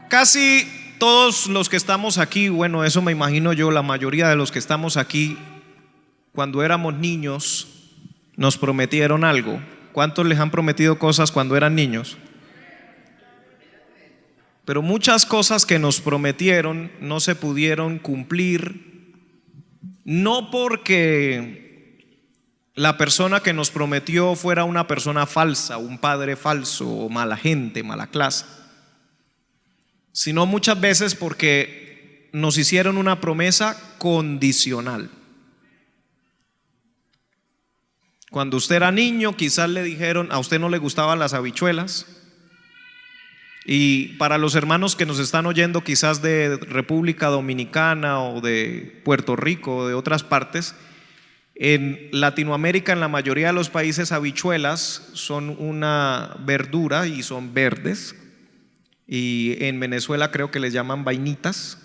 Casi todos los que estamos aquí, bueno, eso me imagino yo, la mayoría de los que estamos aquí, cuando éramos niños, nos prometieron algo. ¿Cuántos les han prometido cosas cuando eran niños? Pero muchas cosas que nos prometieron no se pudieron cumplir, no porque la persona que nos prometió fuera una persona falsa, un padre falso, o mala gente, mala clase, sino muchas veces porque nos hicieron una promesa condicional. Cuando usted era niño, quizás le dijeron, a usted no le gustaban las habichuelas. Y para los hermanos que nos están oyendo, quizás de República Dominicana o de Puerto Rico o de otras partes, en Latinoamérica, en la mayoría de los países, habichuelas son una verdura y son verdes. Y en Venezuela creo que les llaman vainitas.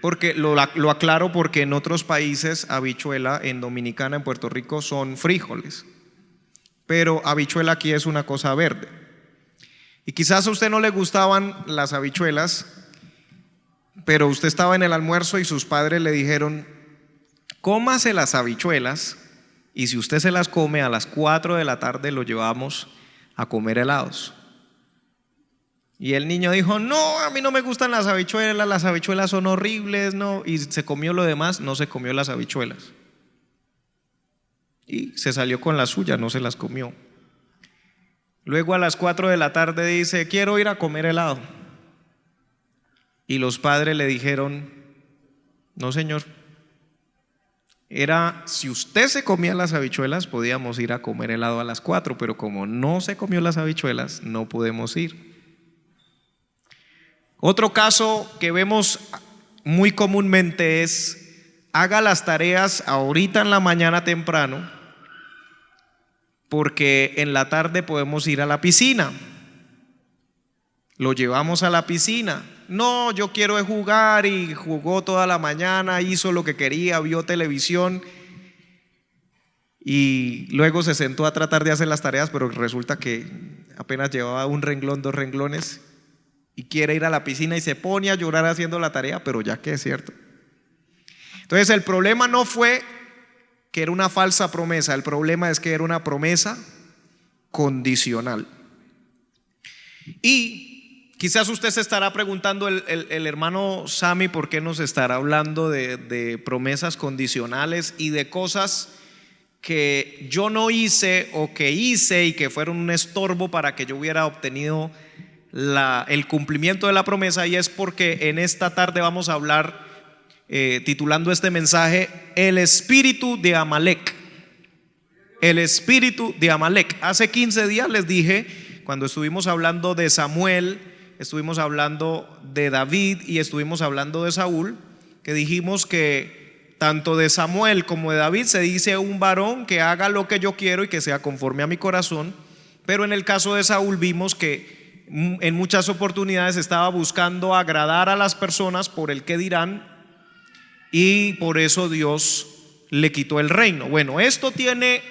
Porque lo aclaro porque en otros países habichuela, en Dominicana, en Puerto Rico, son frijoles. Pero habichuela aquí es una cosa verde. Y quizás a usted no le gustaban las habichuelas, pero usted estaba en el almuerzo y sus padres le dijeron: cómase las habichuelas, y si usted se las come, a las 4 de la tarde lo llevamos a comer helados. Y el niño dijo: no, a mí no me gustan las habichuelas son horribles, no. Y se comió lo demás, no se comió las habichuelas. Y se salió con la suya, no se las comió. Luego a las 4 de la tarde dice: quiero ir a comer helado. Y los padres le dijeron: no, señor. Si usted se comía las habichuelas, podíamos ir a comer helado a las 4, pero como no se comió las habichuelas, no podemos ir. Otro caso que vemos muy comúnmente es: haga las tareas ahorita en la mañana temprano, porque en la tarde podemos ir a la piscina. Lo llevamos a la piscina. No, yo quiero jugar, y jugó toda la mañana, hizo lo que quería, vio televisión y luego se sentó a tratar de hacer las tareas, pero resulta que apenas llevaba un renglón, 2 renglones, y quiere ir a la piscina y se pone a llorar haciendo la tarea, pero ya que es cierto. Entonces el problema no fue que era una falsa promesa, el problema es que era una promesa condicional. Y quizás usted se estará preguntando, el hermano Sammy, ¿por qué nos estará hablando de promesas condicionales y de cosas que yo no hice o que hice y que fueron un estorbo para que yo hubiera obtenido el cumplimiento de la promesa? Y es porque en esta tarde vamos a hablar, titulando este mensaje, el espíritu de Amalek. El espíritu de Amalek. Hace 15 días les dije, cuando estuvimos hablando de Samuel, estuvimos hablando de David y estuvimos hablando de Saúl, que dijimos que tanto de Samuel como de David se dice un varón que haga lo que yo quiero y que sea conforme a mi corazón. Pero en el caso de Saúl vimos que en muchas oportunidades estaba buscando agradar a las personas por el que dirán, y por eso Dios le quitó el reino. Bueno, esto tiene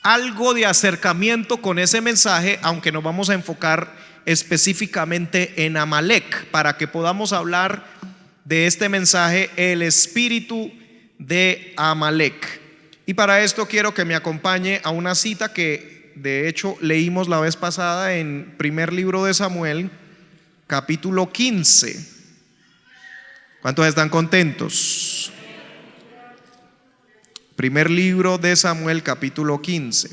algo de acercamiento con ese mensaje, aunque nos vamos a enfocar específicamente en Amalek para que podamos hablar de este mensaje, el espíritu de Amalek. Y para esto quiero que me acompañe a una cita que de hecho leímos la vez pasada en primer libro de Samuel, capítulo 15. ¿Cuántos están contentos? Primer libro de Samuel, capítulo 15.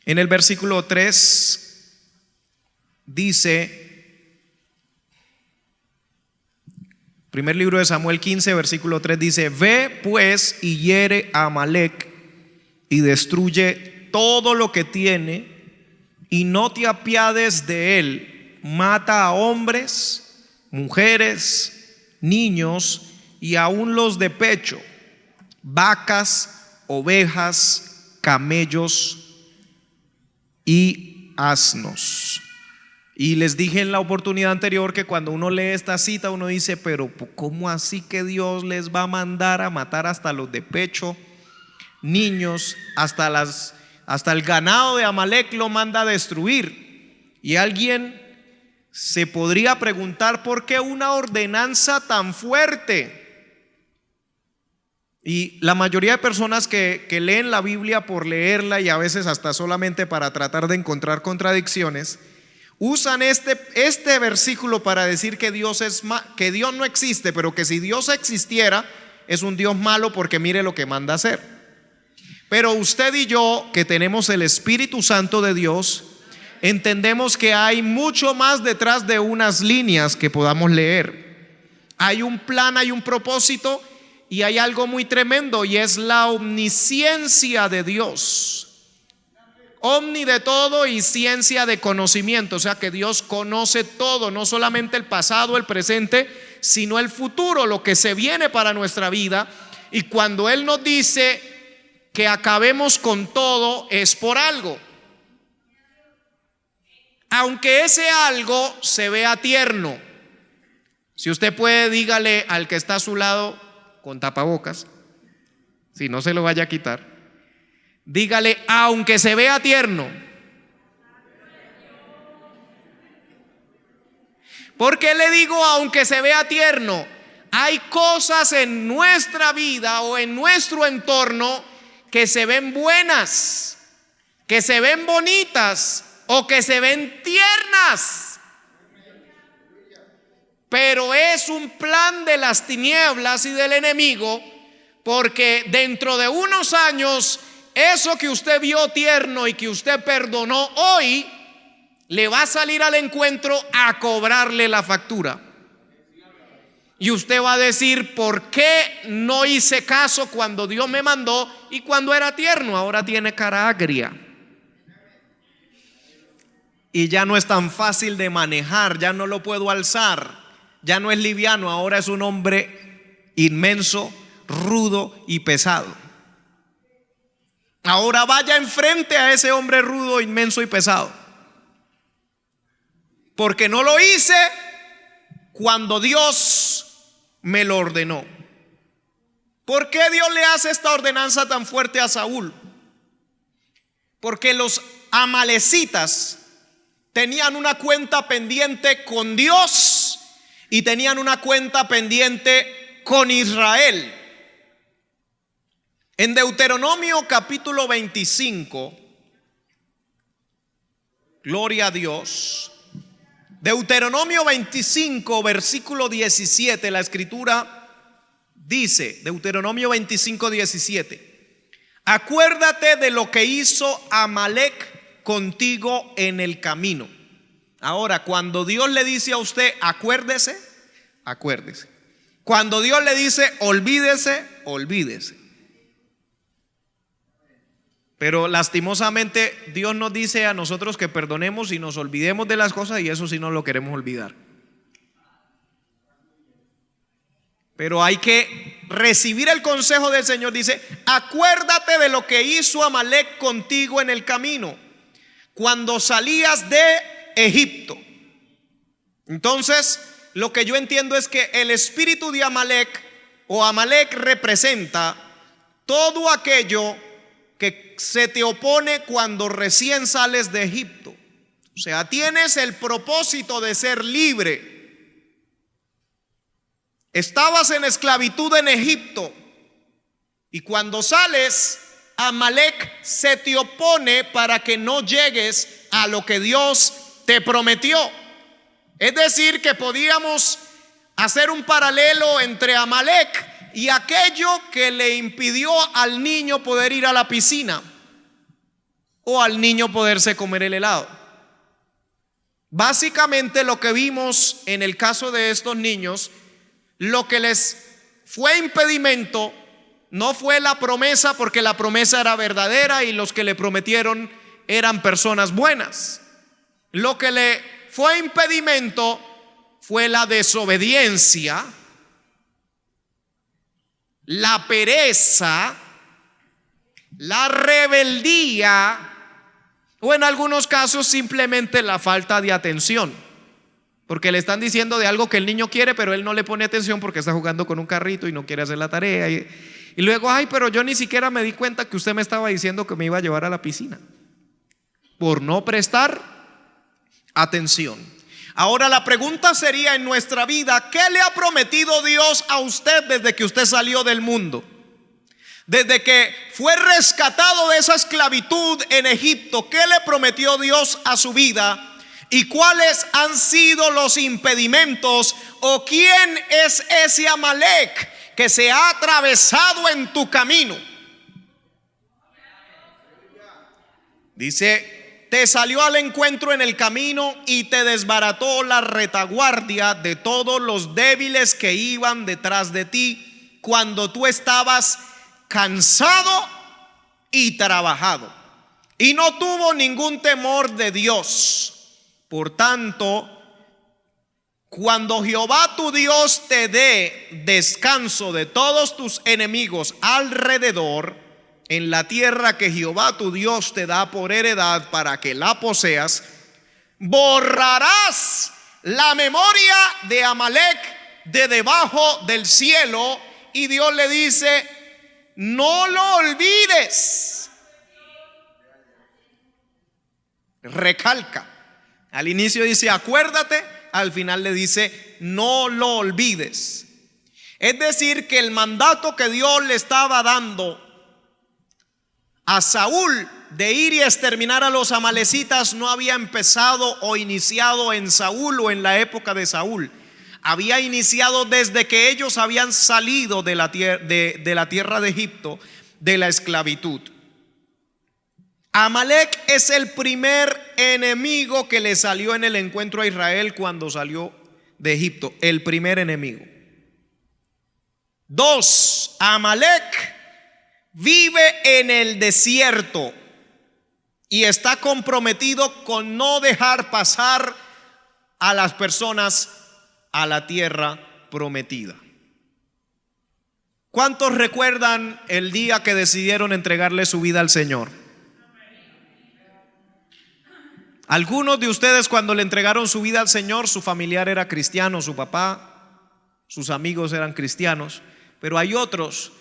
En el versículo 3 dice, primer libro de Samuel 15, versículo 3 dice: ve pues y hiere a Amalek y destruye todo lo que tiene, y no te apiades de él. Mata a hombres, mujeres, niños y aún los de pecho, vacas, ovejas, camellos y asnos. Y les dije en la oportunidad anterior que cuando uno lee esta cita uno dice: pero ¿cómo así que Dios les va a mandar a matar hasta los de pecho, niños, hasta el ganado de Amalek lo manda a destruir? Y alguien se podría preguntar: ¿por qué una ordenanza tan fuerte? Y la mayoría de personas que leen la Biblia por leerla, y a veces hasta solamente para tratar de encontrar contradicciones, usan este versículo para decir que Dios no existe, pero que si Dios existiera es un Dios malo porque mire lo que manda hacer. Pero usted y yo, que tenemos el Espíritu Santo de Dios, entendemos que hay mucho más detrás de unas líneas que podamos leer. Hay un plan, hay un propósito, y hay algo muy tremendo, y es la omnisciencia de Dios. Omni de todo y ciencia de conocimiento, o sea que Dios conoce todo, no solamente el pasado, el presente, sino el futuro, lo que se viene para nuestra vida. Y cuando Él nos dice que acabemos con todo, es por algo. Aunque ese algo se vea tierno. Si usted puede, dígale al que está a su lado con tapabocas, si no se lo vaya a quitar, dígale: aunque se vea tierno. ¿Por qué le digo aunque se vea tierno? Hay cosas en nuestra vida o en nuestro entorno que se ven buenas, que se ven bonitas o que se ven tiernas, pero es un plan de las tinieblas y del enemigo, porque dentro de unos años eso que usted vio tierno y que usted perdonó hoy le va a salir al encuentro a cobrarle la factura. Y usted va a decir: ¿por qué no hice caso cuando Dios me mandó y cuando era tierno? Ahora tiene cara agria. Y ya no es tan fácil de manejar, ya no lo puedo alzar, ya no es liviano, ahora es un hombre inmenso, rudo y pesado. Ahora vaya enfrente a ese hombre rudo, inmenso y pesado, porque no lo hice cuando Dios me lo ordenó. ¿Por qué Dios le hace esta ordenanza tan fuerte a Saúl? Porque los amalecitas tenían una cuenta pendiente con Dios y tenían una cuenta pendiente con Israel. En Deuteronomio capítulo 25, gloria a Dios, Deuteronomio 25 versículo 17, la escritura dice, Deuteronomio 25, 17: acuérdate de lo que hizo Amalec contigo en el camino. Ahora, cuando Dios le dice a usted acuérdese, acuérdese. Cuando Dios le dice olvídese, olvídese. Pero lastimosamente Dios nos dice a nosotros que perdonemos y nos olvidemos de las cosas, y eso sí no lo queremos olvidar. Pero hay que recibir el consejo del Señor. Dice: acuérdate de lo que hizo Amalec contigo en el camino, cuando salías de Egipto. Entonces, lo que yo entiendo es que el espíritu de Amalec, o Amalec, representa todo aquello que se te opone cuando recién sales de Egipto. O sea, tienes el propósito de ser libre. Estabas en esclavitud en Egipto, y cuando sales, Amalec se te opone para que no llegues a lo que Dios te prometió. Es decir, que podíamos hacer un paralelo entre Amalec y aquello que le impidió al niño poder ir a la piscina, o al niño poderse comer el helado. Básicamente lo que vimos en el caso de estos niños, lo que les fue impedimento no fue la promesa, porque la promesa era verdadera y los que le prometieron eran personas buenas. Lo que le fue impedimento fue la desobediencia, la pereza, la rebeldía, o en algunos casos simplemente la falta de atención, porque le están diciendo de algo que el niño quiere, pero él no le pone atención porque está jugando con un carrito y no quiere hacer la tarea, y luego: ay, pero yo ni siquiera me di cuenta que usted me estaba diciendo que me iba a llevar a la piscina. Por no prestar Atención. Ahora la pregunta sería en nuestra vida: ¿qué le ha prometido Dios a usted desde que usted salió del mundo? Desde que fue rescatado de esa esclavitud en Egipto, ¿qué le prometió Dios a su vida? ¿Y cuáles han sido los impedimentos? ¿O quién es ese Amalek que se ha atravesado en tu camino? Dice: te salió al encuentro en el camino y te desbarató la retaguardia de todos los débiles que iban detrás de ti, cuando tú estabas cansado y trabajado, y no tuvo ningún temor de Dios. Por tanto, cuando Jehová tu Dios te dé descanso de todos tus enemigos alrededor, en la tierra que Jehová tu Dios te da por heredad para que la poseas, borrarás la memoria de Amalek de debajo del cielo. Y Dios le dice: no lo olvides. Recalca. Al inicio dice acuérdate, al final le dice no lo olvides. Es decir, que el mandato que Dios le estaba dando a Saúl de ir y exterminar a los amalecitas no había empezado o iniciado en Saúl o en la época de Saúl. Había iniciado desde que ellos habían salido de la tierra de Egipto, de la esclavitud. Amalek es el primer enemigo que le salió en el encuentro a Israel cuando salió de Egipto. El primer enemigo. 2. Amalek vive en el desierto y está comprometido con no dejar pasar a las personas a la tierra prometida. ¿Cuántos recuerdan el día que decidieron entregarle su vida al Señor? Algunos de ustedes, cuando le entregaron su vida al Señor, su familiar era cristiano, su papá, sus amigos eran cristianos. Pero hay otros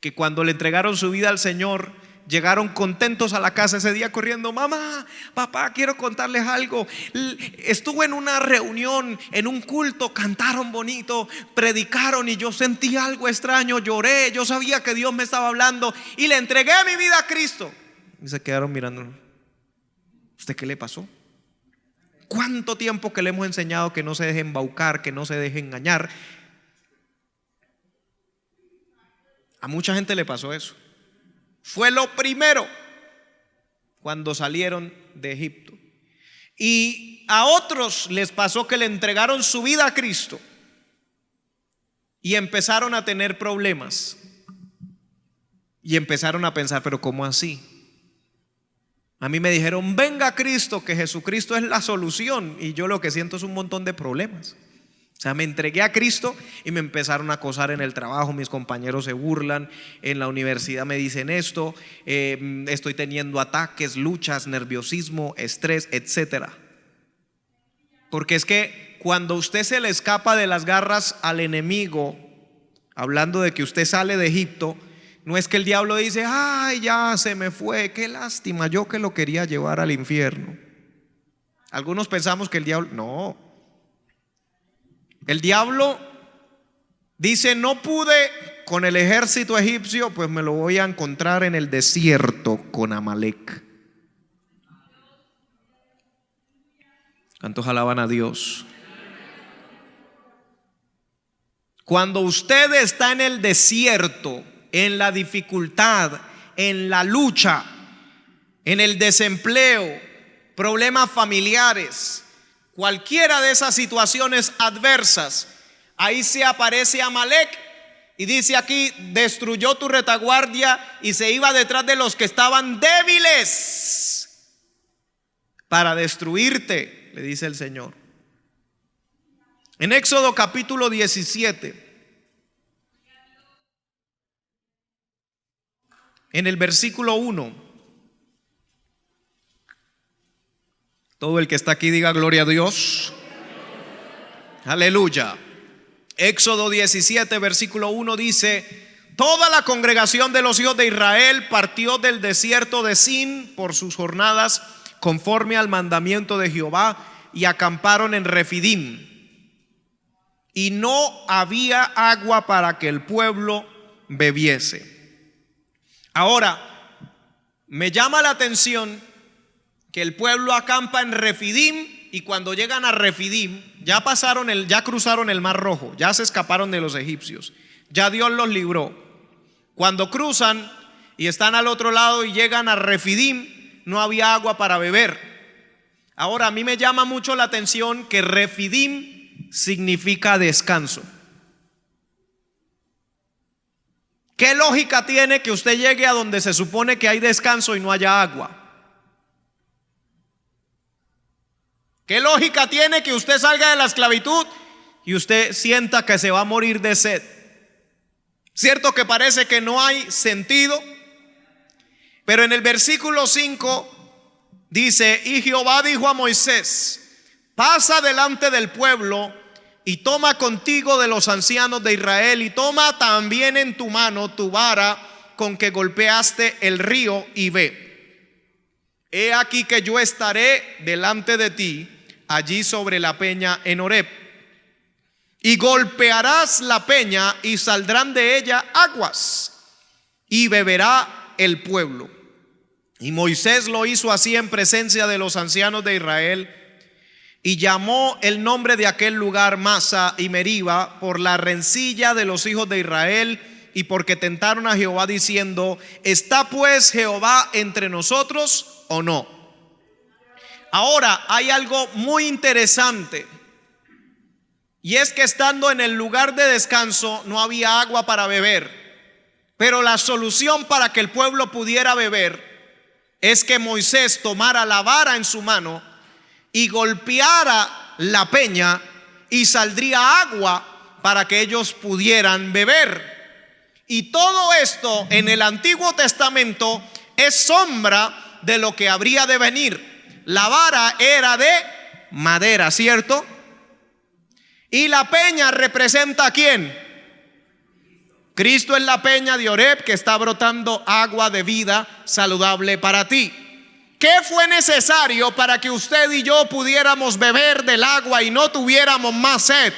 que cuando le entregaron su vida al Señor, llegaron contentos a la casa ese día corriendo: mamá, papá, quiero contarles algo. Estuve en una reunión, en un culto, cantaron bonito, predicaron y yo sentí algo extraño, lloré, yo sabía que Dios me estaba hablando y le entregué mi vida a Cristo. Y se quedaron mirando. ¿Usted qué le pasó? ¿Cuánto tiempo que le hemos enseñado que no se deje embaucar, que no se deje engañar? A mucha gente le pasó eso. Fue lo primero cuando salieron de Egipto. Y a otros les pasó que le entregaron su vida a Cristo y empezaron a tener problemas. Y empezaron a pensar: pero ¿cómo así? A mí me dijeron: venga a Cristo, que Jesucristo es la solución. Y yo lo que siento es un montón de problemas. O sea, me entregué a Cristo y me empezaron a acosar en el trabajo. Mis compañeros se burlan, en la universidad me dicen esto, estoy teniendo ataques, luchas, nerviosismo, estrés, etcétera. Porque es que cuando usted se le escapa de las garras al enemigo, hablando de que usted sale de Egipto, no es que el diablo dice: ay, ya se me fue, qué lástima, yo que lo quería llevar al infierno. Algunos pensamos que el diablo, no. El diablo dice: no pude con el ejército egipcio, pues me lo voy a encontrar en el desierto con Amalek. ¿Cuántos alaban a Dios? Cuando usted está en el desierto, en la dificultad, en la lucha, en el desempleo, problemas familiares, cualquiera de esas situaciones adversas, ahí se aparece Amalek y dice aquí: destruyó tu retaguardia y se iba detrás de los que estaban débiles para destruirte, le dice el Señor. En Éxodo capítulo 17, en el versículo 1, todo el que está aquí diga gloria a Dios. Aleluya. Éxodo 17, versículo 1 dice: toda la congregación de los hijos de Israel partió del desierto de Sin por sus jornadas, conforme al mandamiento de Jehová, y acamparon en Refidim. Y no había agua para que el pueblo bebiese. Ahora, me llama la atención que el pueblo acampa en Refidim, y cuando llegan a Refidim ya cruzaron el Mar Rojo, ya se escaparon de los egipcios, ya Dios los libró. Cuando cruzan y están al otro lado y llegan a Refidim, no había agua para beber. Ahora, a mí me llama mucho la atención que Refidim significa descanso. ¿Qué lógica tiene que usted llegue a donde se supone que hay descanso y no haya agua? ¿Qué lógica tiene que usted salga de la esclavitud y usted sienta que se va a morir de sed? ¿Cierto que parece que no hay sentido? Pero en el versículo 5 dice: y Jehová dijo a Moisés: pasa delante del pueblo y toma contigo de los ancianos de Israel, y toma también en tu mano tu vara con que golpeaste el río, y ve. He aquí que yo estaré delante de ti allí sobre la peña en Horeb, y golpearás la peña y saldrán de ella aguas, y beberá el pueblo. Y Moisés lo hizo así en presencia de los ancianos de Israel, y llamó el nombre de aquel lugar Masa y Meriba, por la rencilla de los hijos de Israel, y porque tentaron a Jehová diciendo: ¿está pues Jehová entre nosotros o no? Ahora, hay algo muy interesante, y es que estando en el lugar de descanso no había agua para beber, pero la solución para que el pueblo pudiera beber es que Moisés tomara la vara en su mano y golpeara la peña, y saldría agua para que ellos pudieran beber. Y todo esto en el Antiguo Testamento es sombra de lo que habría de venir. La vara era de madera, ¿cierto? Y la peña representa ¿a quién? Cristo es la peña de Horeb, que está brotando agua de vida saludable para ti. ¿Qué fue necesario para que usted y yo pudiéramos beber del agua y no tuviéramos más sed?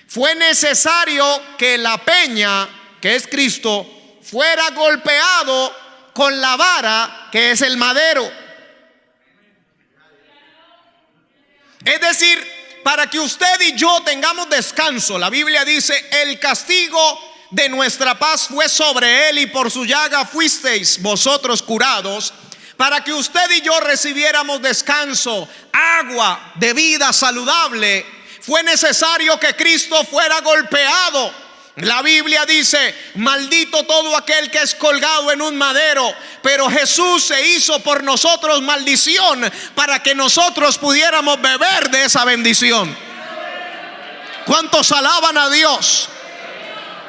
Fue necesario que la peña, que es Cristo, fuera golpeado con la vara, que es el madero. Es decir, para que usted y yo tengamos descanso, la Biblia dice: el castigo de nuestra paz fue sobre él, y por su llaga fuisteis vosotros curados. Para que usted y yo recibiéramos descanso, agua de vida saludable, fue necesario que Cristo fuera golpeado. La Biblia dice: maldito todo aquel que es colgado en un madero. Pero Jesús se hizo por nosotros maldición, para que nosotros pudiéramos beber de esa bendición. ¿Cuántos alaban a Dios?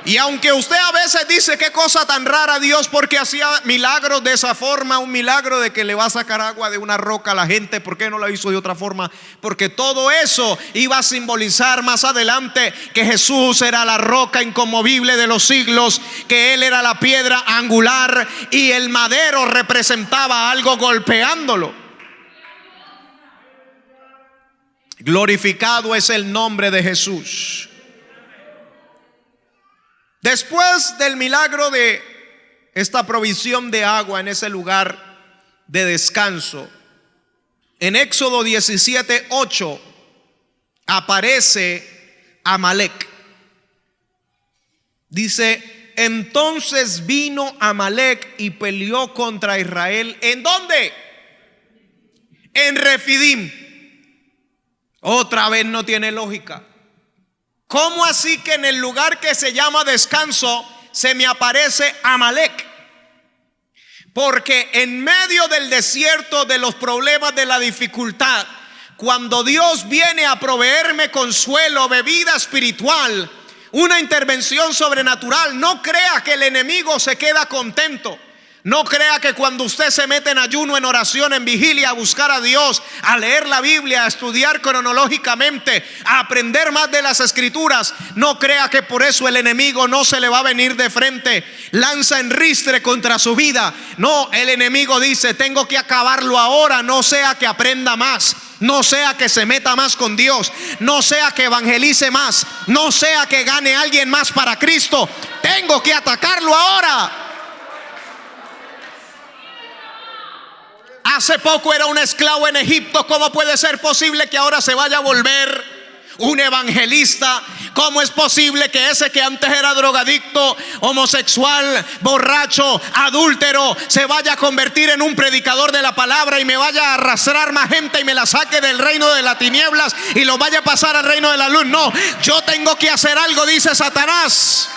Y aunque usted a veces dice: qué cosa tan rara Dios, porque hacía milagros de esa forma, un milagro de que le va a sacar agua de una roca a la gente, ¿por qué no lo hizo de otra forma? Porque todo eso iba a simbolizar más adelante que Jesús era la roca inconmovible de los siglos, que Él era la piedra angular y el madero representaba algo golpeándolo. Glorificado es el nombre de Jesús. Después del milagro de esta provisión de agua en ese lugar de descanso, en Éxodo 17:8 aparece Amalek. Dice: entonces vino Amalek y peleó contra Israel. ¿En dónde? En Refidim. Otra vez no tiene lógica. ¿Cómo así que en el lugar que se llama descanso se me aparece Amalek? Porque en medio del desierto, de los problemas, de la dificultad, cuando Dios viene a proveerme consuelo, bebida espiritual, una intervención sobrenatural, no crea que el enemigo se queda contento. No crea que cuando usted se mete en ayuno, en oración, en vigilia, a buscar a Dios, a leer la Biblia, a estudiar cronológicamente, a aprender más de las escrituras, no crea que por eso el enemigo no se le va a venir de frente, lanza en ristre contra su vida. No, el enemigo dice: tengo que acabarlo ahora, no sea que aprenda más. no sea que se meta más con Dios, no sea que evangelice más, no sea que gane a alguien más para Cristo. Tengo que atacarlo ahora. Hace poco era un esclavo en Egipto. ¿Cómo puede ser posible que ahora se vaya a volver un evangelista? ¿Cómo es posible que ese que antes era drogadicto, homosexual, borracho, adúltero, se vaya a convertir en un predicador de la palabra y me vaya a arrastrar más gente y me la saque del reino de las tinieblas y lo vaya a pasar al reino de la luz? No, yo tengo que hacer algo, dice Satanás.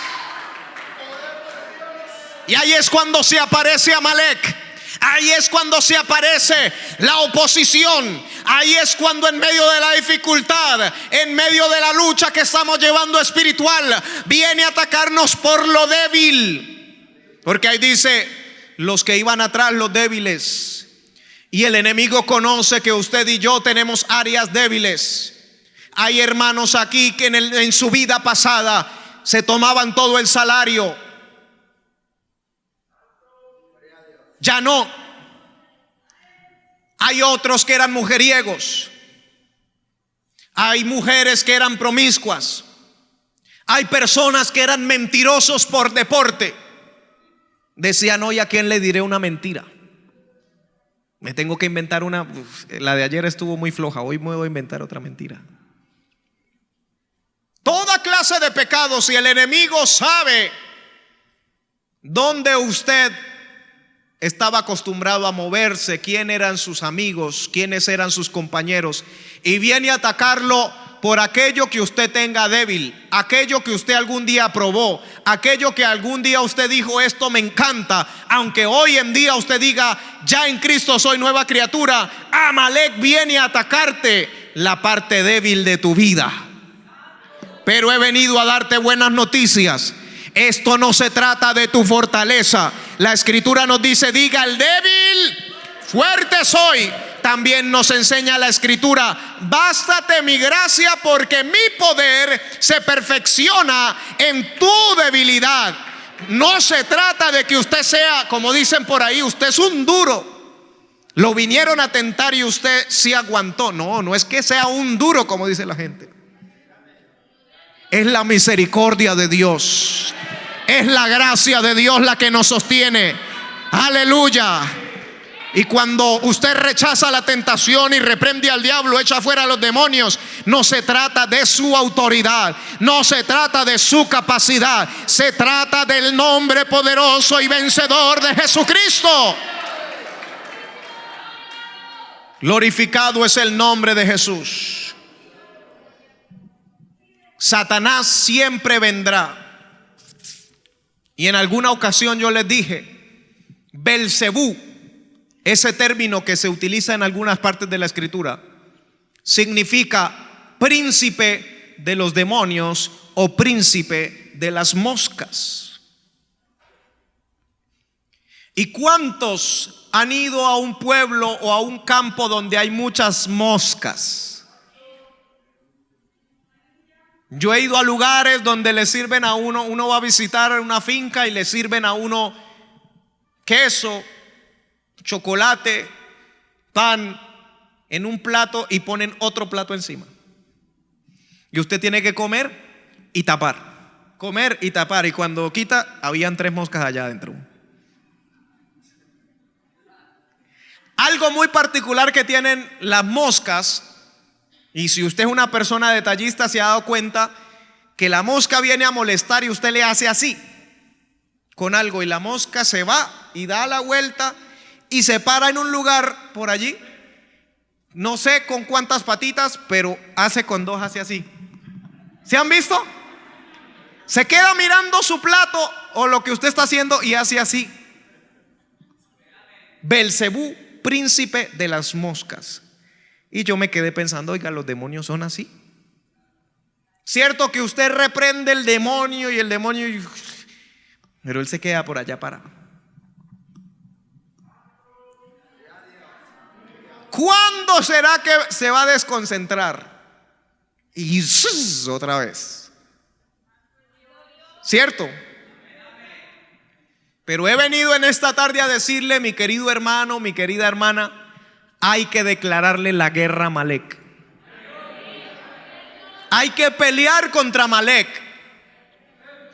Y ahí es cuando se aparece Amalek. Ahí es cuando se aparece la oposición. Ahí es cuando en medio de la dificultad, en medio de la lucha que estamos llevando espiritual, viene a atacarnos por lo débil. Porque ahí dice, los que iban atrás, los débiles. Y el enemigo conoce que usted y yo tenemos áreas débiles. Hay hermanos aquí que en su vida pasada se tomaban todo el salario. Ya no. Hay otros que eran mujeriegos. Hay mujeres que eran promiscuas. Hay personas que eran mentirosos por deporte. Decían, hoy a quién le diré una mentira. Me tengo que inventar una. La de ayer estuvo muy floja. Hoy me voy a inventar otra mentira. Toda clase de pecados. Y el enemigo sabe dónde usted estaba acostumbrado a moverse, quién eran sus amigos, quiénes eran sus compañeros, y viene a atacarlo por aquello que usted tenga débil, aquello que usted algún día probó, aquello que algún día usted dijo, esto me encanta, aunque hoy en día usted diga, ya en Cristo soy nueva criatura. Amalek viene a atacarte la parte débil de tu vida. Pero he venido a darte buenas noticias. Esto no se trata de tu fortaleza. La escritura nos dice, diga el débil, fuerte soy. También nos enseña la escritura, bástate mi gracia porque mi poder se perfecciona en tu debilidad. No se trata de que usted sea, como dicen por ahí, usted es un duro. Lo vinieron a tentar y usted sí aguantó. No, no es que sea un duro como dice la gente. Es la misericordia de Dios. Es la gracia de Dios la que nos sostiene. Aleluya. Y cuando usted rechaza la tentación y reprende al diablo, echa fuera a los demonios, no se trata de su autoridad, no se trata de su capacidad, se trata del nombre poderoso y vencedor de Jesucristo. Glorificado es el nombre de Jesús. Satanás siempre vendrá. Y en alguna ocasión yo les dije, Belcebú, ese término que se utiliza en algunas partes de la escritura, significa príncipe de los demonios o príncipe de las moscas. ¿Y cuántos han ido a un pueblo o a un campo donde hay muchas moscas? Yo he ido a lugares donde le sirven a uno va a visitar una finca y le sirven a uno queso, chocolate, pan en un plato y ponen otro plato encima. Y usted tiene que comer y tapar, comer y tapar. Y cuando quita, habían 3 moscas allá adentro. Algo muy particular que tienen las moscas, y si usted es una persona detallista se ha dado cuenta que la mosca viene a molestar y usted le hace así con algo y la mosca se va y da la vuelta y se para en un lugar por allí, no sé con cuántas patitas, pero hace con 2, hace así. ¿Se han visto? Se queda mirando su plato o lo que usted está haciendo y hace así. Belcebú, príncipe de las moscas. Y yo me quedé pensando, oiga, los demonios son así. Cierto que usted reprende el demonio y el demonio, pero él se queda por allá parado. ¿Cuándo será que se va a desconcentrar? Y otra vez. ¿Cierto? Pero he venido en esta tarde a decirle, mi querido hermano, mi querida hermana, hay que declararle la guerra a Amalek. Hay que pelear contra Amalek.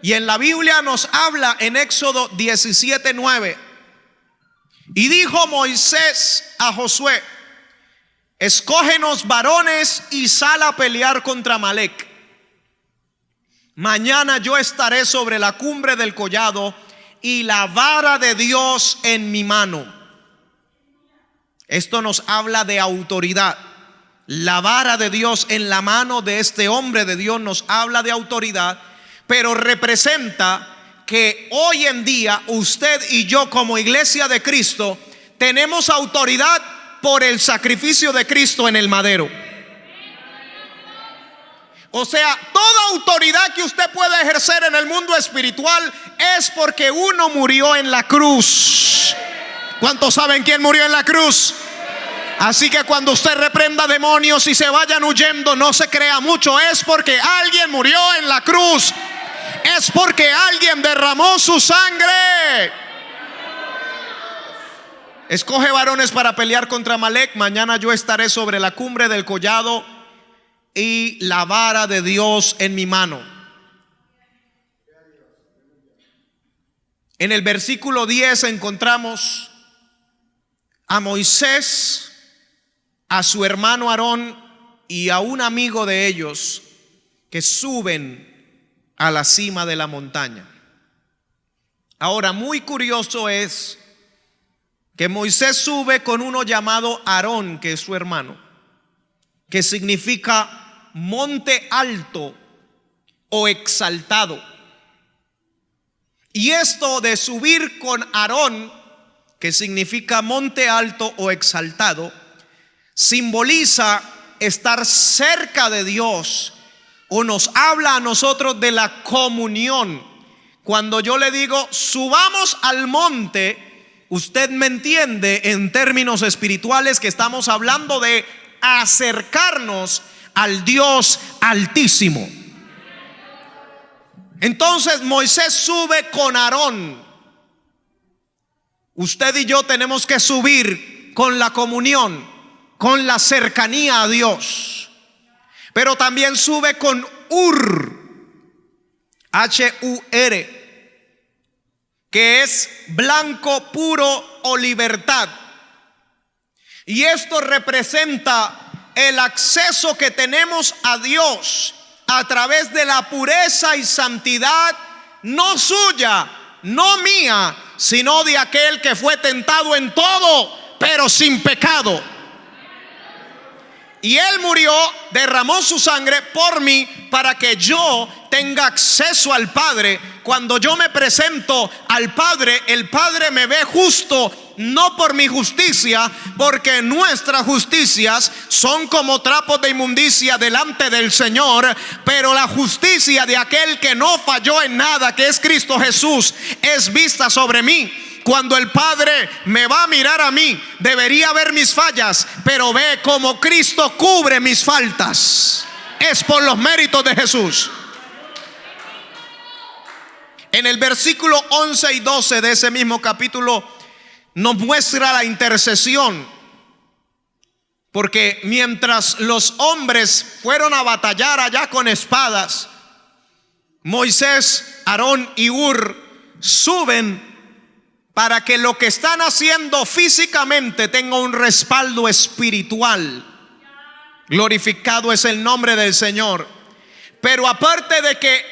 Y en la Biblia nos habla en Éxodo 17:9. Y dijo Moisés a Josué: escógenos varones y sal a pelear contra Amalek. Mañana yo estaré sobre la cumbre del collado y la vara de Dios en mi mano. Esto nos habla de autoridad. La vara de Dios en la mano de este hombre de Dios nos habla de autoridad, pero representa que hoy en día usted y yo como iglesia de Cristo tenemos autoridad por el sacrificio de Cristo en el madero. O sea, toda autoridad que usted pueda ejercer en el mundo espiritual es porque uno murió en la cruz. ¿Cuántos saben quién murió en la cruz? Así que cuando usted reprenda demonios y se vayan huyendo, no se crea mucho. Es porque alguien murió en la cruz. Es porque alguien derramó su sangre. Escoge varones para pelear contra Amalek. Mañana yo estaré sobre la cumbre del collado y la vara de Dios en mi mano. En el versículo 10 encontramos a Moisés, a su hermano Aarón y a un amigo de ellos que suben a la cima de la montaña. Ahora, muy curioso es que Moisés sube con uno llamado Aarón, que es su hermano, que significa monte alto o exaltado. Y esto de subir con Aarón, que significa monte alto o exaltado, simboliza estar cerca de Dios, o nos habla a nosotros de la comunión. Cuando yo le digo subamos al monte, usted me entiende en términos espirituales que estamos hablando de acercarnos al Dios Altísimo. Entonces Moisés sube con Aarón. Usted y yo tenemos que subir con la comunión, con la cercanía a Dios. Pero también sube con Hur, H-U-R, que es blanco puro o libertad. Y esto representa el acceso que tenemos a Dios a través de la pureza y santidad, no suya, no mía, sino de aquel que fue tentado en todo, pero sin pecado. Y Él murió, derramó su sangre por mí para que yo tenga acceso al Padre. Cuando yo me presento al Padre, el Padre me ve justo, no por mi justicia, porque nuestras justicias son como trapos de inmundicia delante del Señor, pero la justicia de aquel que no falló en nada, que es Cristo Jesús, es vista sobre mí. Cuando el Padre me va a mirar a mí, debería ver mis fallas, pero ve como Cristo cubre mis faltas. Es por los méritos de Jesús. En el versículo 11 y 12 de ese mismo capítulo nos muestra la intercesión. Porque mientras los hombres fueron a batallar allá con espadas, Moisés, Aarón y Hur suben para que lo que están haciendo físicamente tenga un respaldo espiritual. Glorificado es el nombre del Señor. Pero aparte de que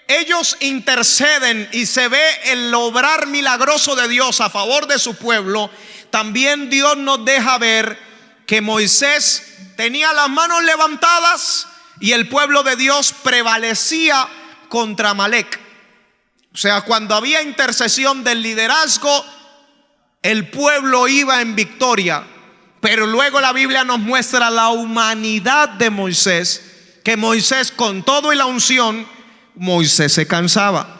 ellos interceden y se ve el obrar milagroso de Dios a favor de su pueblo, también Dios nos deja ver que Moisés tenía las manos levantadas y el pueblo de Dios prevalecía contra Amalek. O sea, cuando había intercesión del liderazgo, el pueblo iba en victoria. Pero luego la Biblia nos muestra la humanidad de Moisés, que Moisés con todo y la unción, Moisés se cansaba.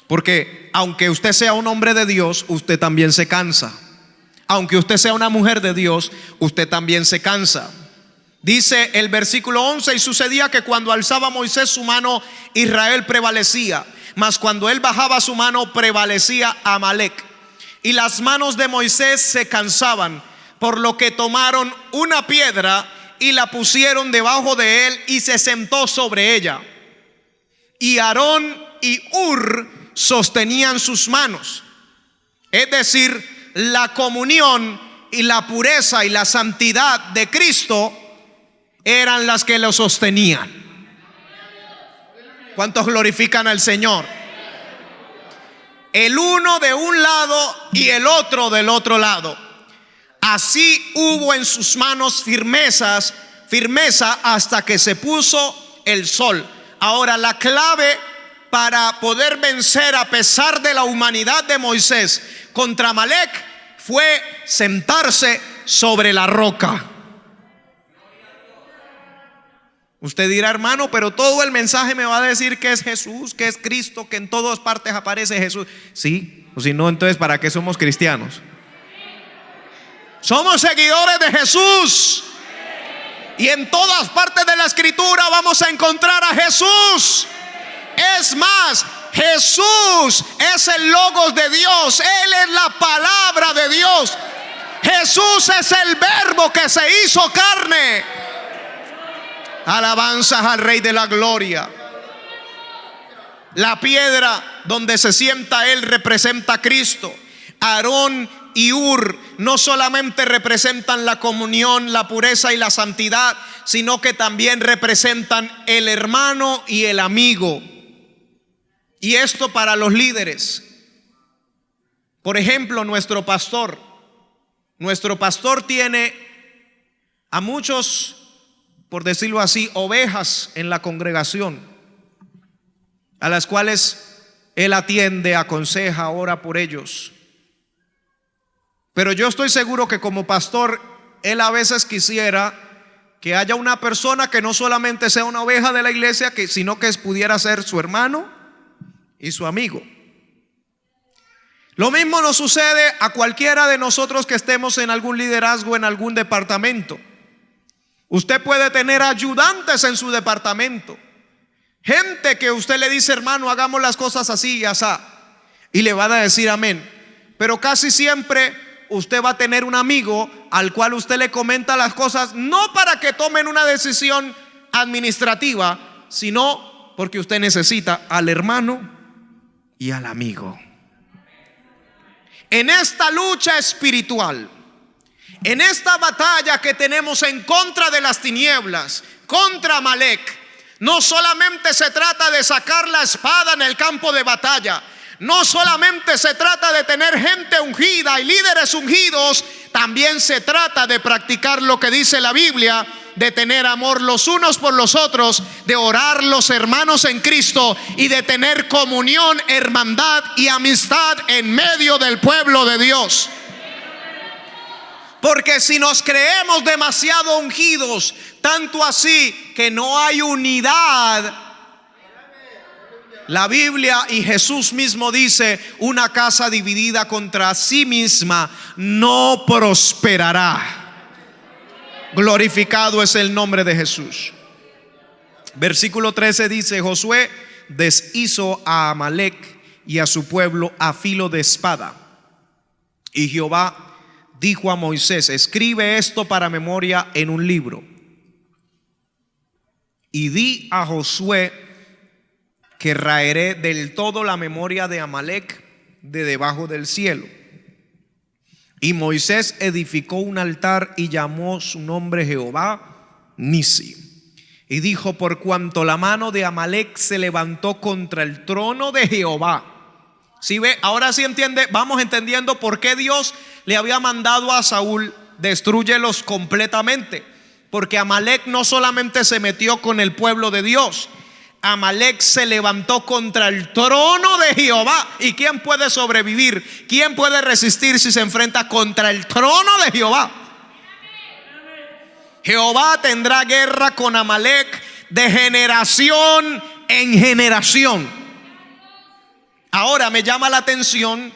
Porque aunque usted sea un hombre de Dios, usted también se cansa. Aunque usted sea una mujer de Dios, usted también se cansa. Dice el versículo 11: y sucedía que cuando alzaba Moisés su mano, Israel prevalecía, mas cuando él bajaba su mano, prevalecía Amalek. y las manos de Moisés se cansaban, por lo que tomaron una piedra y la pusieron debajo de él y se sentó sobre ella. Y Aarón y Hur sostenían sus manos. Es decir, la comunión y la pureza y la santidad de Cristo eran las que lo sostenían. ¿Cuántos glorifican al Señor? El uno de un lado y el otro del otro lado. Así hubo en sus manos firmeza hasta que se puso el sol. Ahora, la clave para poder vencer a pesar de la humanidad de Moisés contra Amalek fue sentarse sobre la roca. Usted dirá, hermano, pero todo el mensaje me va a decir que es Jesús, que es Cristo, que en todas partes aparece Jesús. Sí, o si no, entonces ¿para qué somos cristianos? Somos seguidores de Jesús. Y en todas partes de la escritura vamos a encontrar a Jesús. Es más, Jesús es el Logos de Dios. Él es la palabra de Dios. Jesús es el verbo que se hizo carne. Alabanzas al Rey de la Gloria. La piedra donde se sienta Él representa a Cristo. Aarón y Hur no solamente representan la comunión, la pureza y la santidad, sino que también representan el hermano y el amigo. Y esto para los líderes. Por ejemplo, nuestro pastor tiene a muchos, por decirlo así, ovejas en la congregación, a las cuales él atiende, aconseja, ora por ellos. Pero yo estoy seguro que como pastor, él a veces quisiera que haya una persona que no solamente sea una oveja de la iglesia, sino que pudiera ser su hermano y su amigo. Lo mismo nos sucede a cualquiera de nosotros que estemos en algún liderazgo, en algún departamento. Usted puede tener ayudantes en su departamento, gente que usted le dice, hermano, hagamos las cosas así y asá, y le van a decir amén. Pero casi siempre usted va a tener un amigo al cual usted le comenta las cosas, no para que tomen una decisión administrativa, sino porque usted necesita al hermano y al amigo. En esta lucha espiritual, en esta batalla que tenemos en contra de las tinieblas, contra Amalek, no solamente se trata de sacar la espada en el campo de batalla, no solamente se trata de tener gente ungida y líderes ungidos, también se trata de practicar lo que dice la Biblia, de tener amor los unos por los otros, de orar los hermanos en Cristo y de tener comunión, hermandad y amistad en medio del pueblo de Dios. Porque si nos creemos demasiado ungidos, tanto así que no hay unidad, la Biblia y Jesús mismo dice, una casa dividida contra sí misma no prosperará. Glorificado es el nombre de Jesús. Versículo 13 dice, Josué deshizo a Amalek y a su pueblo a filo de espada. Y Jehová dijo a Moisés, escribe esto para memoria en un libro. Y di a Josué que raeré del todo la memoria de Amalek de debajo del cielo. Y Moisés edificó un altar y llamó su nombre Jehová Nisi. Y dijo, por cuanto la mano de Amalek se levantó contra el trono de Jehová. ¿Sí ve? Ahora sí entiende, vamos entendiendo por qué Dios le había mandado a Saúl, destrúyelos completamente. Porque Amalek no solamente se metió con el pueblo de Dios, Amalek se levantó contra el trono de Jehová. ¿Y quién puede sobrevivir? ¿Quién puede resistir si se enfrenta contra el trono de Jehová? Jehová tendrá guerra con Amalek de generación en generación. Ahora me llama la atención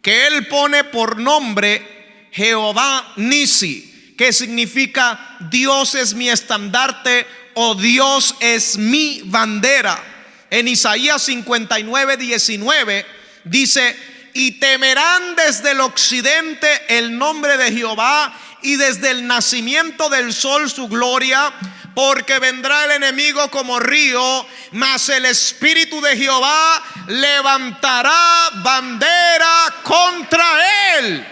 que él pone por nombre Jehová Nisi, que significa Dios es mi estandarte o Dios es mi bandera. En Isaías 59:19 dice, y temerán desde el occidente el nombre de Jehová, y desde el nacimiento del sol su gloria, porque vendrá el enemigo como río, mas el Espíritu de Jehová levantará bandera contra él.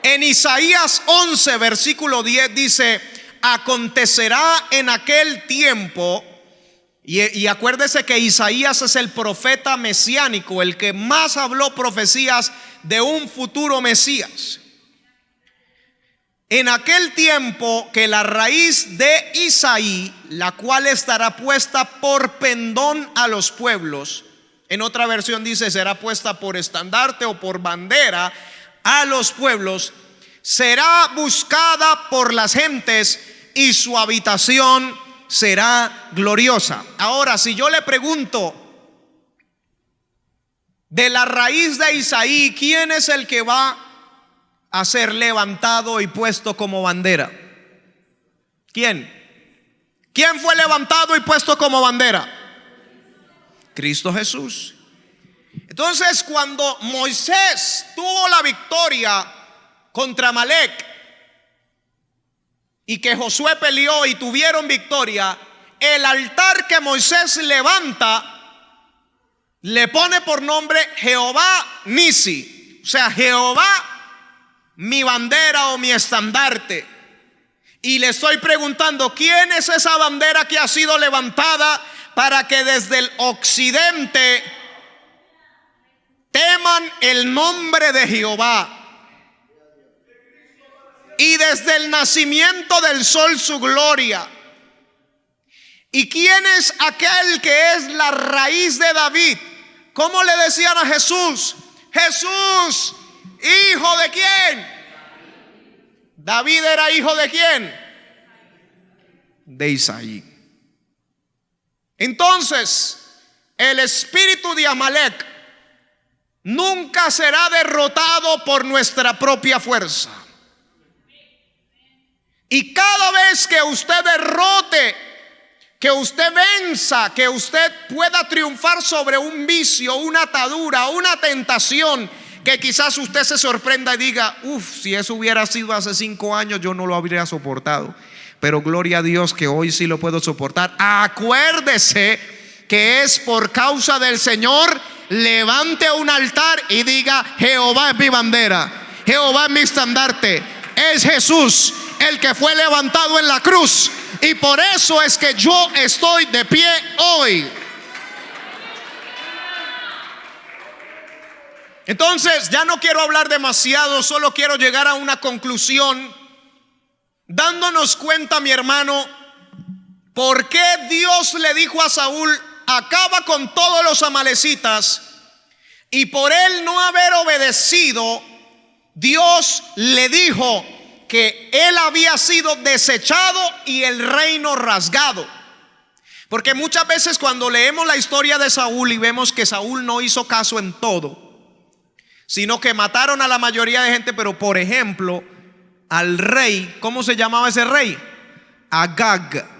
En Isaías 11 versículo 10 dice: acontecerá en aquel tiempo. Y acuérdese que Isaías es el profeta mesiánico, el que más habló profecías de un futuro Mesías. En aquel tiempo que la raíz de Isaí, la cual estará puesta por pendón a los pueblos, en otra versión dice será puesta por estandarte o por bandera a los pueblos, será buscada por las gentes y su habitación será gloriosa. Ahora, si yo le pregunto, de la raíz de Isaí, ¿quién es el que va a ser levantado y puesto como bandera? ¿Quién? ¿Quién fue levantado y puesto como bandera? Cristo Jesús. Entonces, cuando Moisés tuvo la victoria contra Amalec y que Josué peleó y tuvieron victoria, el altar que Moisés levanta le pone por nombre Jehová Nisi, o sea, Jehová mi bandera o mi estandarte. Y le estoy preguntando, ¿quién es esa bandera que ha sido levantada para que desde el occidente teman el nombre de Jehová, y desde el nacimiento del sol su gloria? ¿Y quién es aquel que es la raíz de David? ¿Cómo le decían a Jesús? Jesús, ¿hijo de quién? David era hijo de quién? De Isaí. Entonces, el espíritu de Amalec nunca será derrotado por nuestra propia fuerza. Y cada vez que usted derrote, que usted venza, que usted pueda triunfar sobre un vicio, una atadura, una tentación, que quizás usted se sorprenda y diga: si eso hubiera sido hace 5 años yo no lo habría soportado, pero gloria a Dios que hoy sí lo puedo soportar. Acuérdese que es por causa del Señor. Levante un altar y diga: Jehová es mi bandera, Jehová es mi estandarte, es Jesús el que fue levantado en la cruz, y por eso es que yo estoy de pie hoy. Entonces, ya no quiero hablar demasiado, solo quiero llegar a una conclusión, dándonos cuenta, mi hermano, por qué Dios le dijo a Saúl: acaba con todos los amalecitas. Y por él no haber obedecido, Dios le dijo que él había sido desechado y el reino rasgado. Porque muchas veces cuando leemos la historia de Saúl y vemos que Saúl no hizo caso en todo, sino que mataron a la mayoría de gente, pero por ejemplo al rey, ¿cómo se llamaba ese rey? Agag.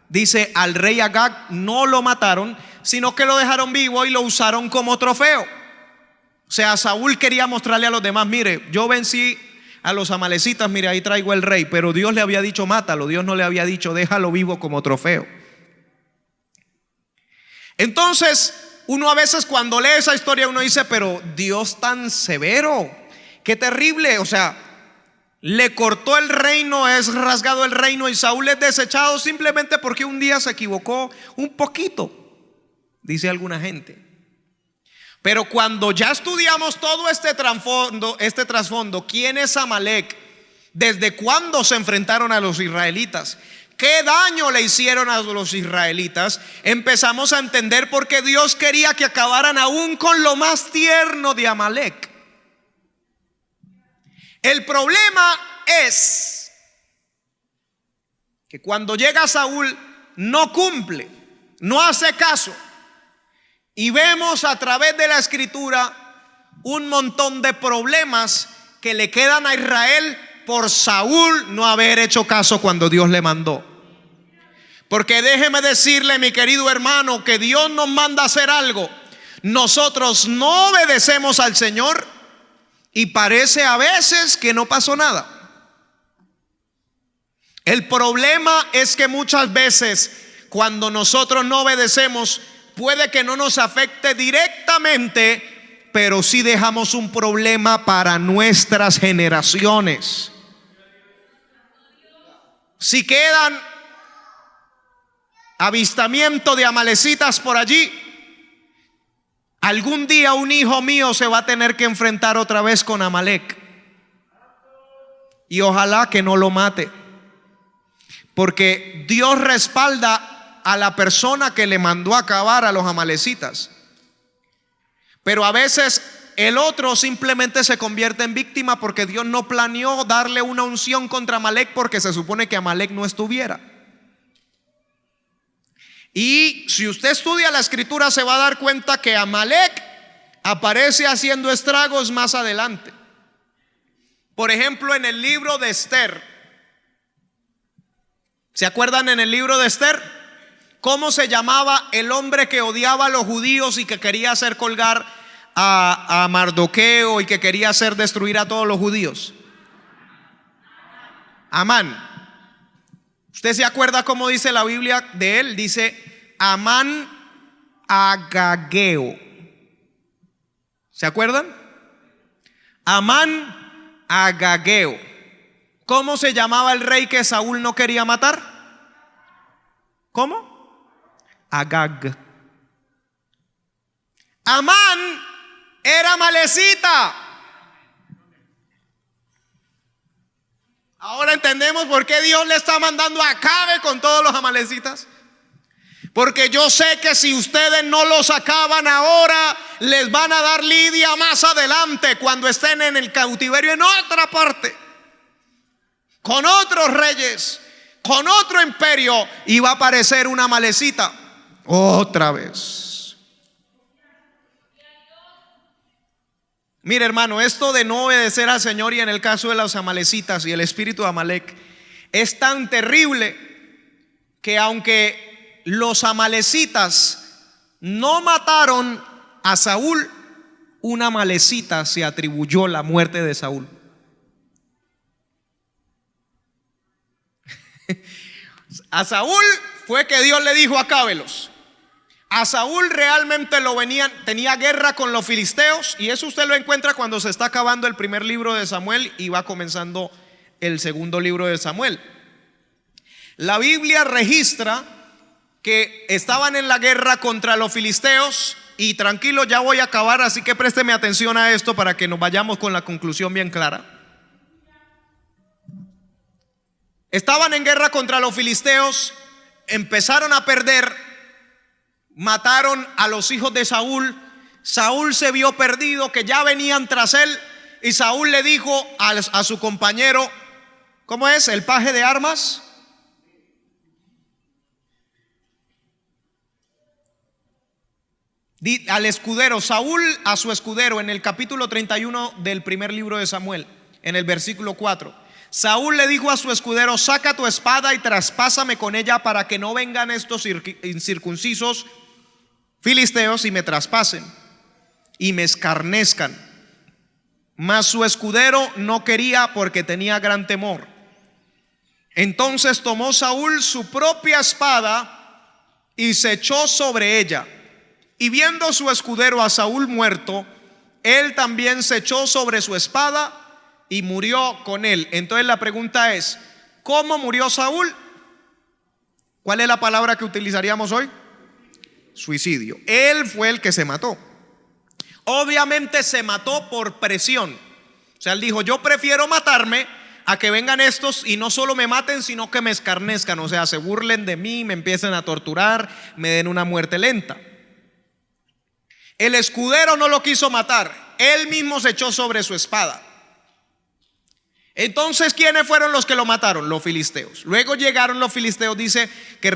Dice, al rey Agag no lo mataron, sino que lo dejaron vivo y lo usaron como trofeo. O sea, Saúl quería mostrarle a los demás: mire, yo vencí a los amalecitas, mire, ahí traigo el rey. Pero Dios le había dicho: mátalo. Dios no le había dicho: déjalo vivo como trofeo. Entonces, uno a veces cuando lee esa historia uno dice: pero Dios tan severo, qué terrible. O sea, le cortó el reino, es rasgado el reino, y Saúl es desechado simplemente porque un día se equivocó un poquito, dice alguna gente. Pero cuando ya estudiamos todo este trasfondo, ¿quién es Amalec? ¿Desde cuándo se enfrentaron a los israelitas? ¿Qué daño le hicieron a los israelitas? Empezamos a entender por qué Dios quería que acabaran aún con lo más tierno de Amalec. El problema es que cuando llega Saúl no cumple, no hace caso. Y vemos a través de la escritura un montón de problemas que le quedan a Israel por Saúl no haber hecho caso cuando Dios le mandó. Porque déjeme decirle, mi querido hermano, que Dios nos manda a hacer algo. Nosotros no obedecemos al Señor y parece a veces que no pasó nada. El problema es que muchas veces cuando nosotros no obedecemos, puede que no nos afecte directamente, pero sí dejamos un problema para nuestras generaciones. Si quedan avistamientos de amalecitas por allí, algún día un hijo mío se va a tener que enfrentar otra vez con Amalek. Y ojalá que no lo mate, porque Dios respalda a la persona que le mandó a acabar a los amalecitas. Pero a veces el otro simplemente se convierte en víctima porque Dios no planeó darle una unción contra Amalek, porque se supone que Amalek no estuviera. Y si usted estudia la escritura se va a dar cuenta que Amalek aparece haciendo estragos más adelante. Por ejemplo, en el libro de Esther. ¿Se acuerdan en el libro de Esther? ¿Cómo se llamaba el hombre que odiaba a los judíos y que quería hacer colgar a Mardoqueo y que quería hacer destruir a todos los judíos? Amán. ¿Usted se acuerda cómo dice la Biblia de él? Dice Amán Agageo. ¿Se acuerdan? Amán Agageo. ¿Cómo se llamaba el rey que Saúl no quería matar? ¿Cómo? Agag. Amán era amalecita. Ahora entendemos por qué Dios le está mandando a Acabe con todos los amalecitas. Porque yo sé que si ustedes no los acaban ahora, les van a dar lidia más adelante, cuando estén en el cautiverio en otra parte, con otros reyes, con otro imperio, y va a aparecer una amalecita otra vez. Mire, hermano, esto de no obedecer al Señor, y en el caso de los amalecitas y el espíritu de Amalek, es tan terrible que aunque los amalecitas no mataron a Saúl, una amalecita se atribuyó la muerte de Saúl. A Saúl fue que Dios le dijo: acábelos. A Saúl realmente tenía guerra con los filisteos, y eso usted lo encuentra cuando se está acabando el primer libro de Samuel y va comenzando el segundo libro de Samuel. La Biblia registra que estaban en la guerra contra los filisteos, y tranquilo, ya voy a acabar, así que présteme atención a esto para que nos vayamos con la conclusión bien clara. Estaban en guerra contra los filisteos, empezaron a perder. Mataron a los hijos de Saúl. Saúl se vio perdido, que ya venían tras él, y Saúl le dijo a su compañero, ¿cómo es? El paje de armas. Al escudero, Saúl a su escudero, en el capítulo 31 del primer libro de Samuel, en el versículo 4. Saúl le dijo a su escudero: saca tu espada y traspásame con ella, para que no vengan estos incircuncisos filisteos y me traspasen y me escarnezcan. Mas su escudero no quería, porque tenía gran temor. Entonces tomó Saúl su propia espada y se echó sobre ella. Y viendo su escudero a Saúl muerto, él también se echó sobre su espada y murió con él. Entonces la pregunta es: ¿cómo murió Saúl? ¿Cuál es la palabra que utilizaríamos hoy? Suicidio. Él fue el que se mató. Obviamente se mató por presión. O sea, él dijo: yo prefiero matarme a que vengan estos y no solo me maten, sino que me escarnezcan. O sea, se burlen de mí, me empiecen a torturar, me den una muerte lenta. El escudero no lo quiso matar, él mismo se echó sobre su espada. Entonces, ¿quiénes fueron los que lo mataron? Los filisteos. Luego llegaron los filisteos, dice que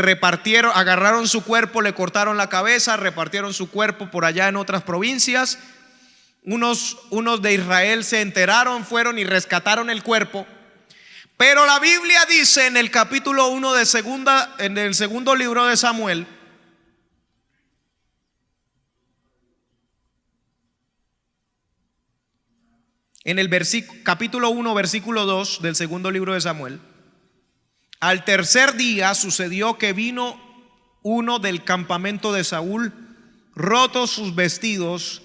agarraron su cuerpo, le cortaron la cabeza, repartieron su cuerpo por allá en otras provincias. Unos de Israel se enteraron, fueron y rescataron el cuerpo. Pero la Biblia dice en el capítulo 1 en el segundo libro de Samuel, En el capítulo 1, versículo 2 del segundo libro de Samuel: al tercer día sucedió que vino uno del campamento de Saúl, rotos sus vestidos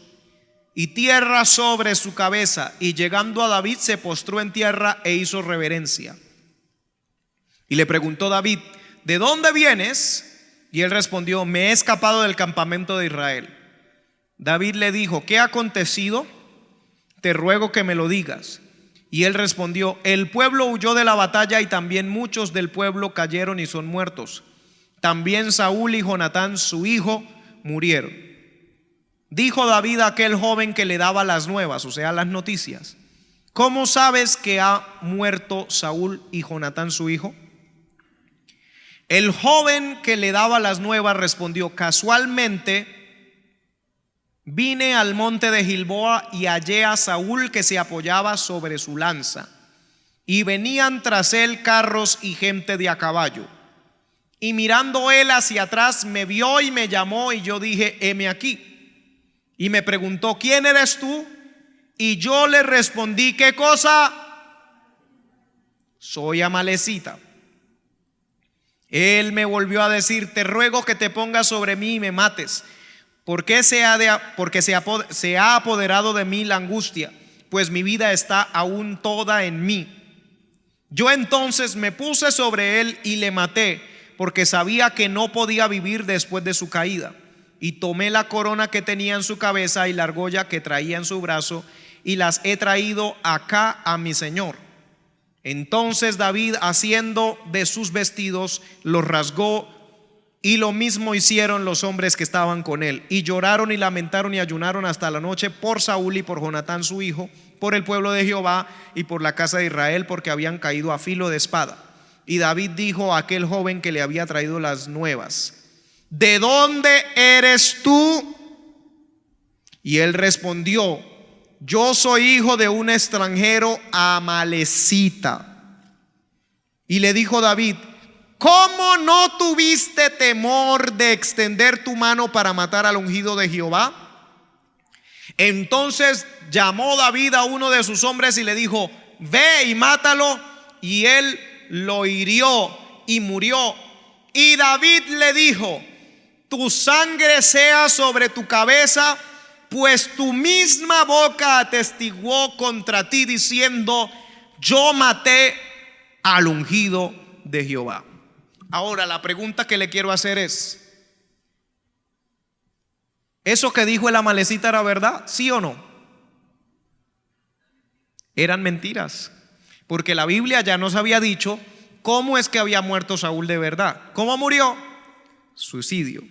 y tierra sobre su cabeza, y llegando a David se postró en tierra e hizo reverencia. Y le preguntó David: ¿de dónde vienes? Y él respondió: me he escapado del campamento de Israel. David le dijo: ¿qué ha acontecido? Te ruego que me lo digas. Y él respondió: el pueblo huyó de la batalla y también muchos del pueblo cayeron y son muertos. También Saúl y Jonatán su hijo murieron. Dijo David a aquel joven que le daba las nuevas, o sea, las noticias: ¿cómo sabes que ha muerto Saúl y Jonatán su hijo? El joven que le daba las nuevas respondió: casualmente vine al monte de Gilboa y hallé a Saúl que se apoyaba sobre su lanza, y venían tras él carros y gente de a caballo. Y mirando él hacia atrás me vio y me llamó, y yo dije: heme aquí. Y me preguntó: ¿quién eres tú? Y yo le respondí: ¿qué cosa? Soy amalecita. Él me volvió a decir: te ruego que te pongas sobre mí y me mates, porque se ha apoderado de mí la angustia, pues mi vida está aún toda en mí. Yo entonces me puse sobre él y le maté, porque sabía que no podía vivir después de su caída. Y tomé la corona que tenía en su cabeza y la argolla que traía en su brazo, y las he traído acá a mi señor. Entonces David, haciendo de sus vestidos, los rasgó, y lo mismo hicieron los hombres que estaban con él. Y lloraron y lamentaron y ayunaron hasta la noche por Saúl y por Jonatán su hijo, por el pueblo de Jehová y por la casa de Israel, porque habían caído a filo de espada. Y David dijo a aquel joven que le había traído las nuevas: ¿de dónde eres tú? Y él respondió: yo soy hijo de un extranjero amalecita. Y le dijo David: ¿cómo no tuviste temor de extender tu mano para matar al ungido de Jehová? Entonces llamó David a uno de sus hombres y le dijo: ve y mátalo. Y él lo hirió y murió. Y David le dijo: tu sangre sea sobre tu cabeza, pues tu misma boca atestiguó contra ti diciendo: yo maté al ungido de Jehová. Ahora la pregunta que le quiero hacer es: ¿eso que dijo el amalecita era verdad? ¿Sí o no? Eran mentiras, porque la Biblia ya nos había dicho cómo es que había muerto Saúl de verdad. ¿Cómo murió? Suicidio.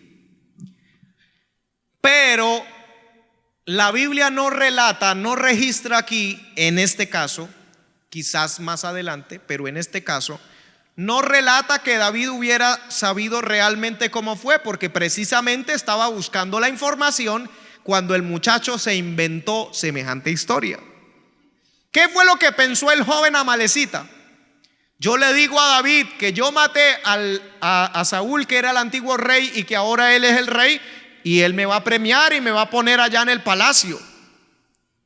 Pero la Biblia no relata, no registra aquí, en este caso, quizás más adelante, pero en este caso no relata que David hubiera sabido realmente cómo fue, porque precisamente estaba buscando la información cuando el muchacho se inventó semejante historia. ¿Qué fue lo que pensó el joven amalecita? Yo le digo a David que yo maté a Saúl, que era el antiguo rey, y que ahora él es el rey, y él me va a premiar y me va a poner allá en el palacio.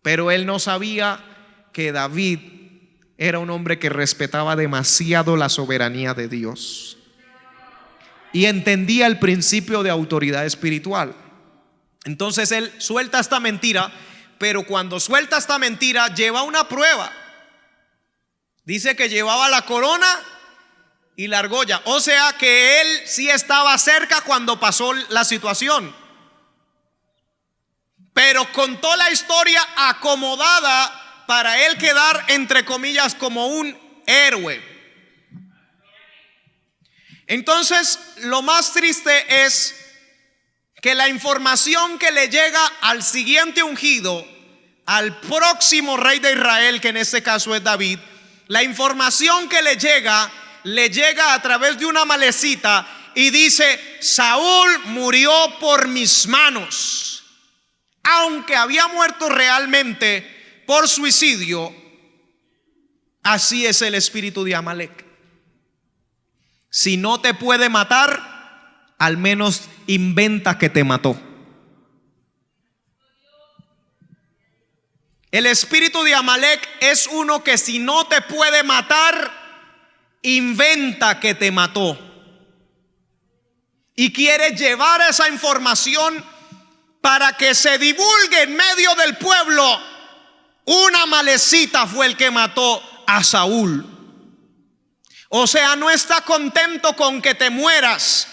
Pero él no sabía que David era un hombre que respetaba demasiado la soberanía de Dios y entendía el principio de autoridad espiritual. Entonces él suelta esta mentira, pero cuando suelta esta mentira lleva una prueba. Dice que llevaba la corona y la argolla, o sea que él sí estaba cerca cuando pasó la situación, pero contó la historia acomodada para él quedar, entre comillas, como un héroe. Entonces, lo más triste es que la información que le llega al siguiente ungido, al próximo rey de Israel, que en este caso es David, la información que le llega a través de una amalecita y dice: Saúl murió por mis manos. Aunque había muerto realmente por suicidio, así es el espíritu de Amalek. Si no te puede matar, al menos inventa que te mató. El espíritu de Amalek es uno que si no te puede matar, inventa que te mató y quiere llevar esa información para que se divulgue en medio del pueblo. Una amalecita fue el que mató a Saúl. O sea, no está contento con que te mueras,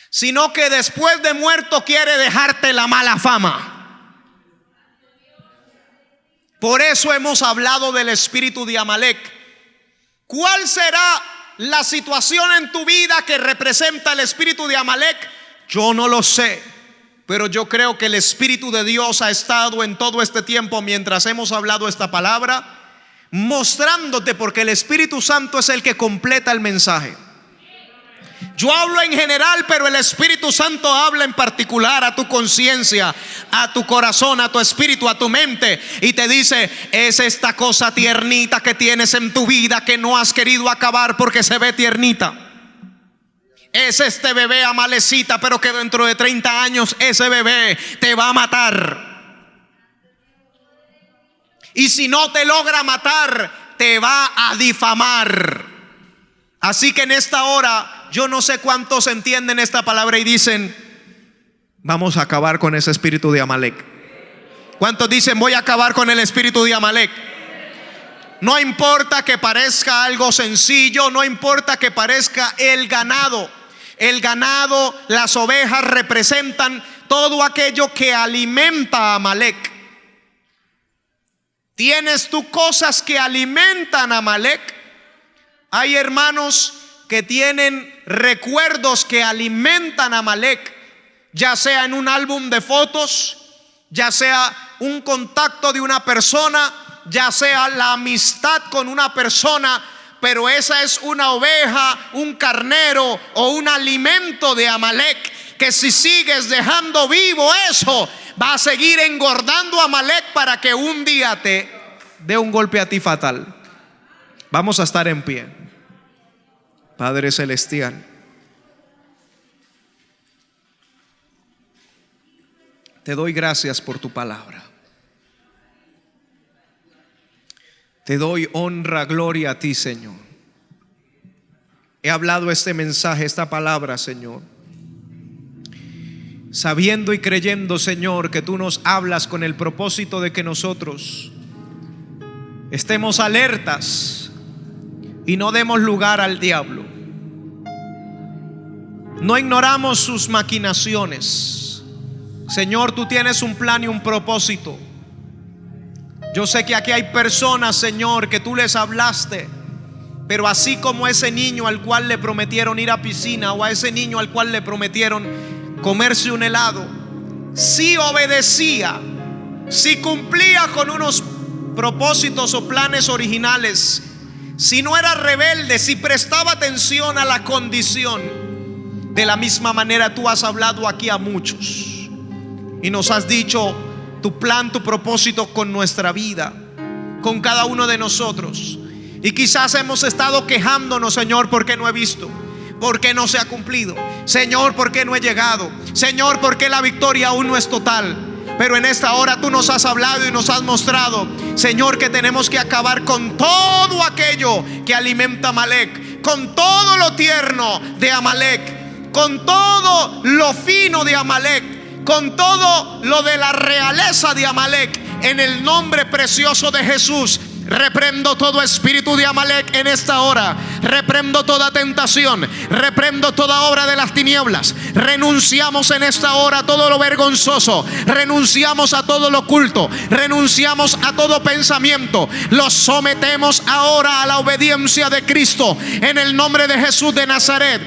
sino que después de muerto quiere dejarte la mala fama. Por eso hemos hablado del espíritu de Amalek. ¿Cuál será la situación en tu vida que representa el espíritu de Amalek? Yo no lo sé, pero yo creo que el espíritu de Dios ha estado en todo este tiempo mientras hemos hablado esta palabra, mostrándote, porque el Espíritu Santo es el que completa el mensaje. Yo hablo en general, pero el Espíritu Santo habla en particular a tu conciencia, a tu corazón, a tu espíritu, a tu mente, y te dice: es esta cosa tiernita que tienes en tu vida que no has querido acabar porque se ve tiernita. Es este bebé amalecita, pero que dentro de 30 años ese bebé te va a matar. Y si no te logra matar, te va a difamar. Así que en esta hora, yo no sé cuántos entienden esta palabra y dicen: vamos a acabar con ese espíritu de Amalek. ¿Cuántos dicen: voy a acabar con el espíritu de Amalek? No importa que parezca algo sencillo, no importa que parezca el ganado. El ganado, las ovejas representan todo aquello que alimenta a Amalek. ¿Tienes tú cosas que alimentan a Amalek? Hay hermanos que tienen recuerdos que alimentan a Amalek, ya sea en un álbum de fotos, ya sea un contacto de una persona, ya sea la amistad con una persona, pero esa es una oveja, un carnero o un alimento de Amalek, que si sigues dejando vivo eso, va a seguir engordando a Amalek para que un día te dé un golpe a ti fatal. Vamos a estar en pie. Padre celestial, te doy gracias por tu palabra. Te doy honra, gloria a ti, Señor. He hablado este mensaje, esta palabra, Señor, sabiendo y creyendo, Señor, que tú nos hablas con el propósito de que nosotros estemos alertas y no demos lugar al diablo. No ignoramos sus maquinaciones. Señor, tú tienes un plan y un propósito. Yo sé que aquí hay personas, Señor, que tú les hablaste, pero así como ese niño al cual le prometieron ir a piscina, o a ese niño al cual le prometieron comerse un helado, si obedecía, si cumplía con unos propósitos o planes originales, si no era rebelde, si prestaba atención a la condición, de la misma manera tú has hablado aquí a muchos y nos has dicho tu plan, tu propósito con nuestra vida, con cada uno de nosotros. Y quizás hemos estado quejándonos, Señor, porque no he visto, porque no se ha cumplido, Señor, porque no he llegado, Señor, porque la victoria aún no es total. Pero en esta hora tú nos has hablado y nos has mostrado, Señor, que tenemos que acabar con todo aquello que alimenta a Amalek, con todo lo tierno de Amalek, con todo lo fino de Amalek, con todo lo de la realeza de Amalek. En el nombre precioso de Jesús, reprendo todo espíritu de Amalek en esta hora. Reprendo toda tentación, reprendo toda obra de las tinieblas. Renunciamos en esta hora a todo lo vergonzoso, renunciamos a todo lo oculto, renunciamos a todo pensamiento. Los sometemos ahora a la obediencia de Cristo en el nombre de Jesús de Nazaret.